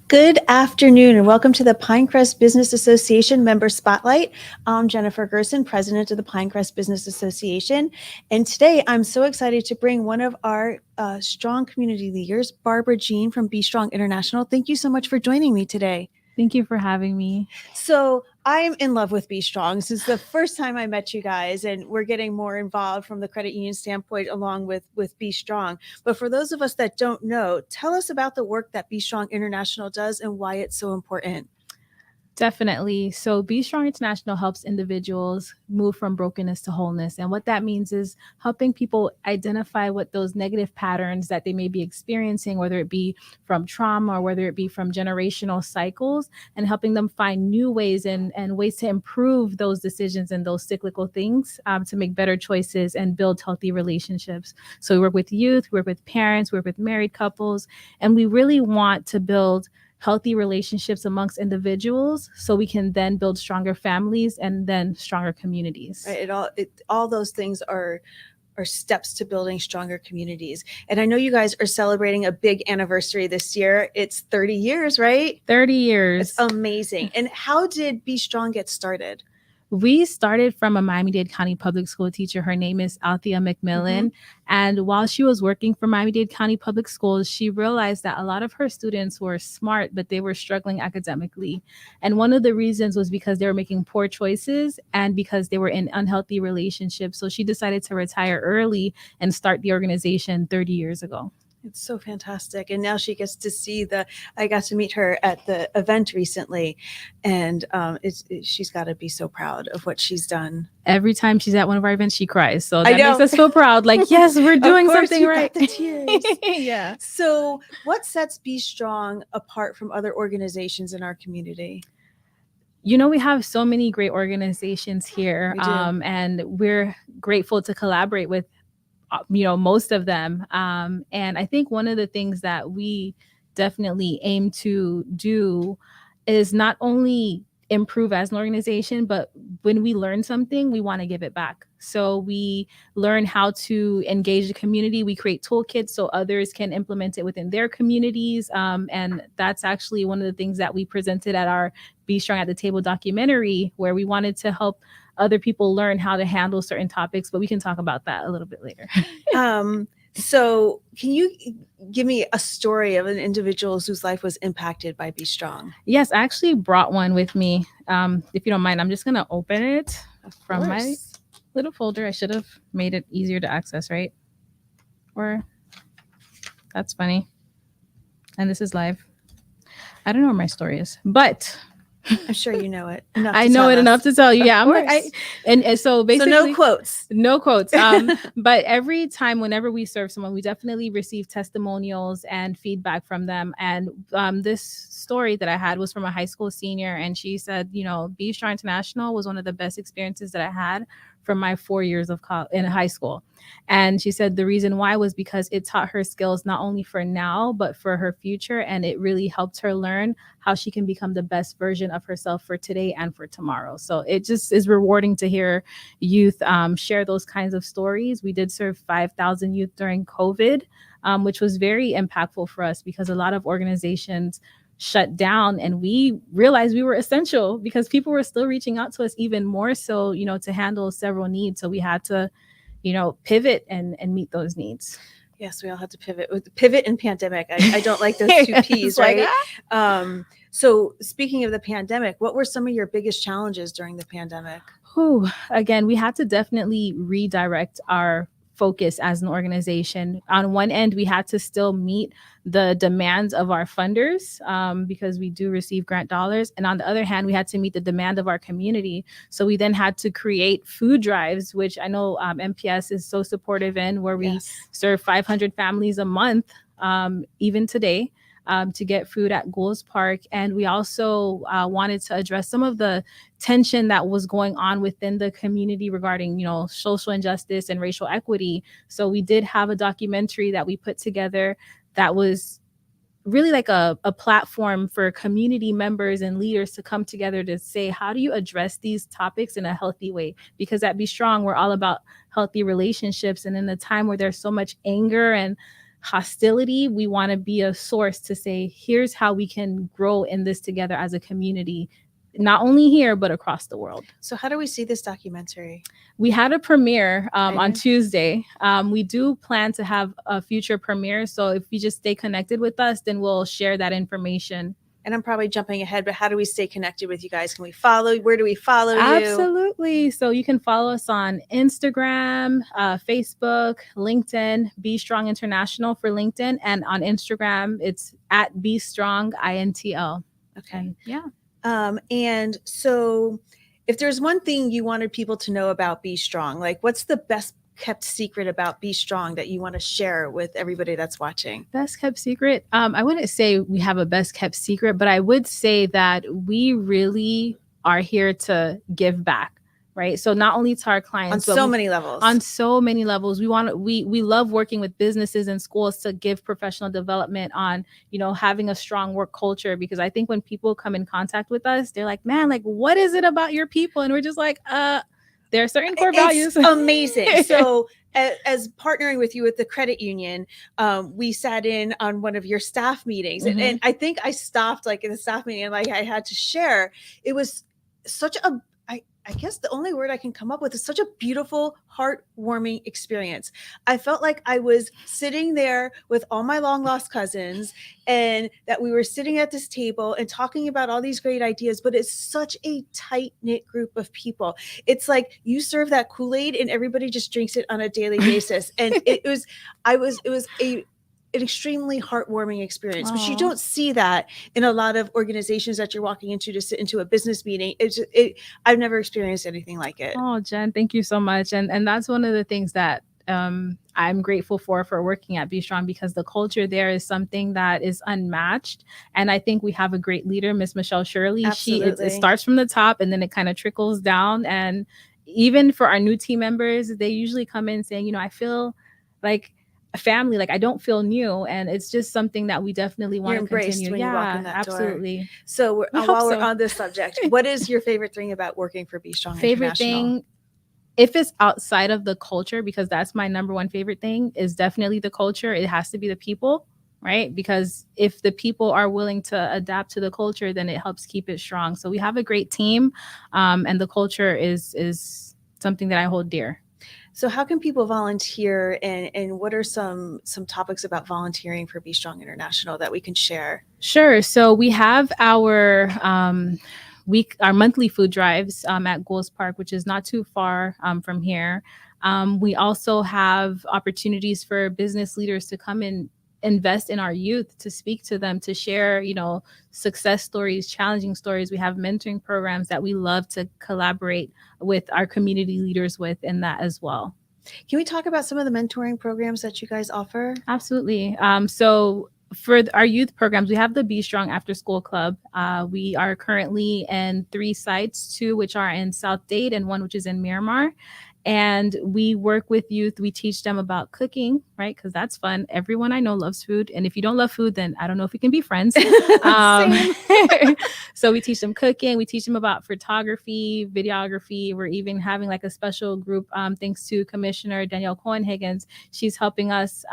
Good afternoon and welcome to the Pinecrest Business Association Member Spotlight. I'm Jennifer Gerson, president of the Pinecrest Business Association. And today I'm so excited to bring one of our strong community leaders, Barbara Jean from Be Strong International. Thank you so much for joining me today. Thank you for having me. So I'm in love with Be Strong. Since the first time I met you guys, and we're getting more involved from the credit union standpoint along with Be Strong. But for those of us that don't know, tell us about the work that Be Strong International does and why it's so important. Definitely. So, Be Strong International helps individuals move from brokenness to wholeness. And what that means is helping people identify what those negative patterns that they may be experiencing, whether it be from trauma or whether it be from generational cycles, and helping them find new ways and ways to improve those decisions and those cyclical things to make better choices and build healthy relationships. So, we work with youth, we work with parents, we work with married couples, and we really want to build healthy relationships amongst individuals so we can then build stronger families and then stronger communities. Right. All those things are steps to building stronger communities. And I know you guys are celebrating a big anniversary this year. It's 30 years, right? 30 years. It's amazing. And how did Be Strong get started? We started from a Miami-Dade County public school teacher. Her name is Althea McMillan. Mm-hmm. And while she was working for Miami-Dade County public schools, she realized that a lot of her students were smart, but they were struggling academically. And one of the reasons was because they were making poor choices and because they were in unhealthy relationships. So she decided to retire early and start the organization 30 years ago. It's so fantastic. And now she gets to see I got to meet her at the event recently. And she's got to be so proud of what she's done. Every time she's at one of our events, she cries. So that makes us feel proud. Like, yes, we're doing something right. Got the tears. Yeah. So what sets Be Strong apart from other organizations in our community? You know, we have so many great organizations here. And we're grateful to collaborate with most of them. And I think one of the things that we definitely aim to do is not only improve as an organization, but when we learn something, we want to give it back. So we learn how to engage the community. We create toolkits so others can implement it within their communities. And that's actually one of the things that we presented at our Be Strong at the Table documentary, where we wanted to help other people learn how to handle certain topics, but we can talk about that a little bit later. So can you give me a story of an individual whose life was impacted by Be Strong? Yes, I actually brought one with me. If you don't mind, I'm just going to open it from my little folder. I should have made it easier to access, right? Or that's funny. And this is live. I don't know where my story is, but I'm sure you know it. I know it enough to tell you. Yeah, and so basically, so no quotes. But every time, whenever we serve someone, we definitely receive testimonials and feedback from them. And this story that I had was from a high school senior, and she said, Be Strong International was one of the best experiences that I had from my 4 years of in high school. And she said the reason why was because it taught her skills not only for now, but for her future. And it really helped her learn how she can become the best version of herself for today and for tomorrow. So it just is rewarding to hear youth share those kinds of stories. We did serve 5,000 youth during COVID, which was very impactful for us because a lot of organizations shut down, and we realized we were essential because people were still reaching out to us even more so, to handle several needs. So we had to, pivot and meet those needs. Yes, we all had to pivot and pandemic. I don't like those two P's, right? So speaking of the pandemic, what were some of your biggest challenges during the pandemic? Again, we had to definitely redirect our focus as an organization. On one end, we had to still meet the demands of our funders because we do receive grant dollars. And on the other hand, we had to meet the demand of our community. So we then had to create food drives, which I know MPS is so supportive in, where we serve 500 families a month, even today. To get food at Goulds Park. And we also wanted to address some of the tension that was going on within the community regarding, social injustice and racial equity. So we did have a documentary that we put together that was really like a platform for community members and leaders to come together to say, how do you address these topics in a healthy way? Because at Be Strong, we're all about healthy relationships. And in a time where there's so much anger and hostility. We want to be a source to say, here's how we can grow in this together as a community, not only here, but across the world. So how do we see this documentary? We had a premiere Okay. on Tuesday. We do plan to have a future premiere. So if you just stay connected with us, then we'll share that information. And I'm probably jumping ahead, but how do we stay connected with you guys? Can we follow? Where do we follow you? Absolutely. So you can follow us on Instagram, Facebook, LinkedIn, Be Strong International for LinkedIn. And on Instagram, it's at Be Strong INTL. Okay. And yeah. And so if there's one thing you wanted people to know about Be Strong, like what's the best kept secret about Be Strong that you want to share with everybody that's watching? Best kept secret? I wouldn't say we have a best kept secret, but I would say that we really are here to give back, right? So not only to our clients, on so many levels. On so many levels. We love working with businesses and schools to give professional development on, having a strong work culture, because I think when people come in contact with us, they're like, man, like, what is it about your people? And we're just like, there are certain core values. Amazing. So as partnering with you at the credit union, we sat in on one of your staff meetings, and I think I stopped like in the staff meeting and like I had to share. It was such a, I guess the only word I can come up with is such a beautiful, heartwarming experience. I felt like I was sitting there with all my long lost cousins, and that we were sitting at this table and talking about all these great ideas, but it's such a tight knit group of people. It's like you serve that Kool-Aid and everybody just drinks it on a daily basis. And it was an extremely heartwarming experience. Aww. But you don't see that in a lot of organizations that you're walking into to sit into a business meeting. I've never experienced anything like it. Oh, Jen, thank you so much. And that's one of the things that I'm grateful for working at Be Strong, because the culture there is something that is unmatched. And I think we have a great leader, Miss Michelle Shirley. Absolutely. It starts from the top and then it kind of trickles down. And even for our new team members, they usually come in saying, I feel like a family, like I don't feel new, and it's just something that we definitely want to continue. When you walk in that absolutely. Door. So while we're on this subject, what is your favorite thing about working for Be Strong Favorite thing, if it's outside of the culture, because that's my number one favorite thing, is definitely the culture. It has to be the people, right? Because if the people are willing to adapt to the culture, then it helps keep it strong. So we have a great team, and the culture is something that I hold dear. So how can people volunteer, and what are some topics about volunteering for Be Strong International that we can share? Sure. So we have our monthly food drives at Goals Park, which is not too far from here. We also have opportunities for business leaders to come and invest in our youth, to speak to them, to share, success stories, challenging stories. We have mentoring programs that we love to collaborate with our community leaders with in that as well. Can we talk about some of the mentoring programs that you guys offer? Absolutely. So for our youth programs, we have the Be Strong After School Club. We are currently in 3 sites, 2 which are in South Dade and 1 which is in Miramar. And we work with youth. We teach them about cooking, right? Because that's fun. Everyone I know loves food. And if you don't love food, then I don't know if we can be friends. So we teach them cooking. We teach them about photography, videography. We're even having like a special group, thanks to Commissioner Danielle Cohen-Higgins. She's helping us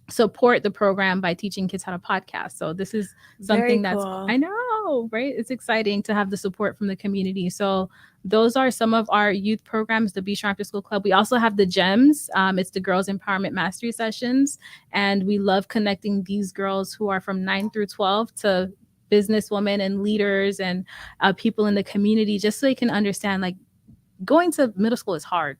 support the program by teaching kids how to podcast. So this is something that's cool. I know, right? It's exciting to have the support from the community. So those are some of our youth programs, the Be Strong After School Club. We also have the GEMS. It's the Girls Empowerment Mastery Sessions. And we love connecting these girls who are from 9 through 12 to businesswomen and leaders and people in the community, just so they can understand, like, going to middle school is hard.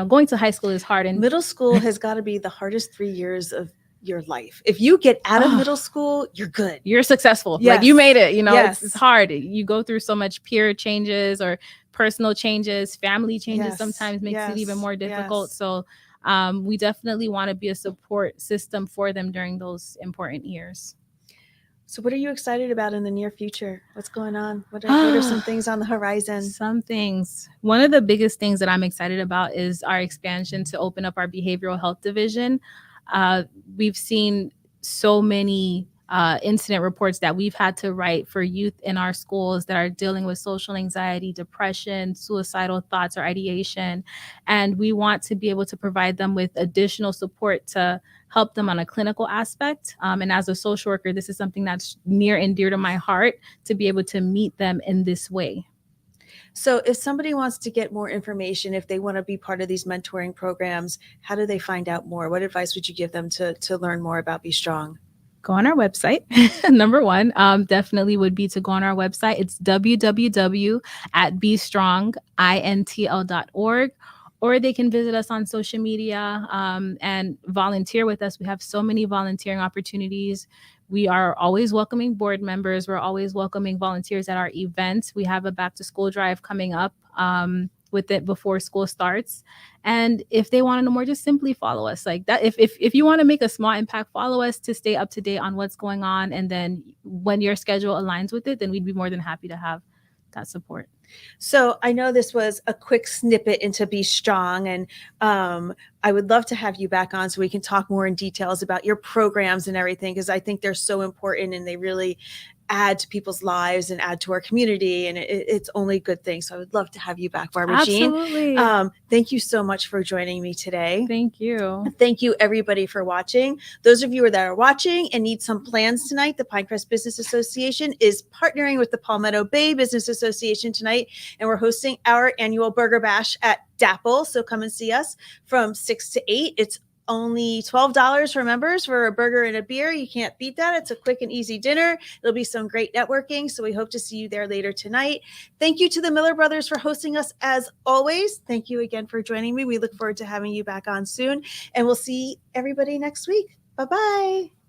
Going to high school is hard. And middle school has got to be the hardest 3 years of your life. If you get out of middle school, you're good. You're successful. Yes. Like, you made it. Yes. It's hard. You go through so much peer changes or personal changes, family changes. Sometimes makes it even more difficult. So we definitely want to be a support system for them during those important years. So what are you excited about in the near future? What's going on? What are some things on the horizon? Some things. One of the biggest things that I'm excited about is our expansion to open up our behavioral health division. We've seen so many incident reports that we've had to write for youth in our schools that are dealing with social anxiety, depression, suicidal thoughts, or ideation. And we want to be able to provide them with additional support to help them on a clinical aspect. And as a social worker, this is something that's near and dear to my heart, to be able to meet them in this way. So if somebody wants to get more information, if they want to be part of these mentoring programs, how do they find out more? What advice would you give them to learn more about Be Strong? Go on our website. Number one, definitely would be to go on our website. It's www.bestrongintl.org. Or they can visit us on social media and volunteer with us. We have so many volunteering opportunities. We are always welcoming board members. We're always welcoming volunteers at our events. We have a back to school drive coming up with it before school starts. And if they want to know more, just simply follow us like that. If you want to make a small impact, follow us to stay up to date on what's going on. And then when your schedule aligns with it, then we'd be more than happy to have that support. So I know this was a quick snippet into Be Strong, and I would love to have you back on so we can talk more in details about your programs and everything, because I think they're so important and they really add to people's lives and add to our community, and it's only good things. So I would love to have you back, Barbara Jean. Absolutely. Thank you so much for joining me today. Thank you. Thank you, everybody, for watching. Those of you that are watching and need some plans tonight, the Pinecrest Business Association is partnering with the Palmetto Bay Business Association tonight, and we're hosting our annual Burger Bash at Dapple. So come and see us from 6 to 8. It's only $12 for members for a burger and a beer. You can't beat that. It's a quick and easy dinner. There'll be some great networking. So we hope to see you there later tonight. Thank you to the Miller Brothers for hosting us as always. Thank you again for joining me. We look forward to having you back on soon, and we'll see everybody next week. Bye-bye.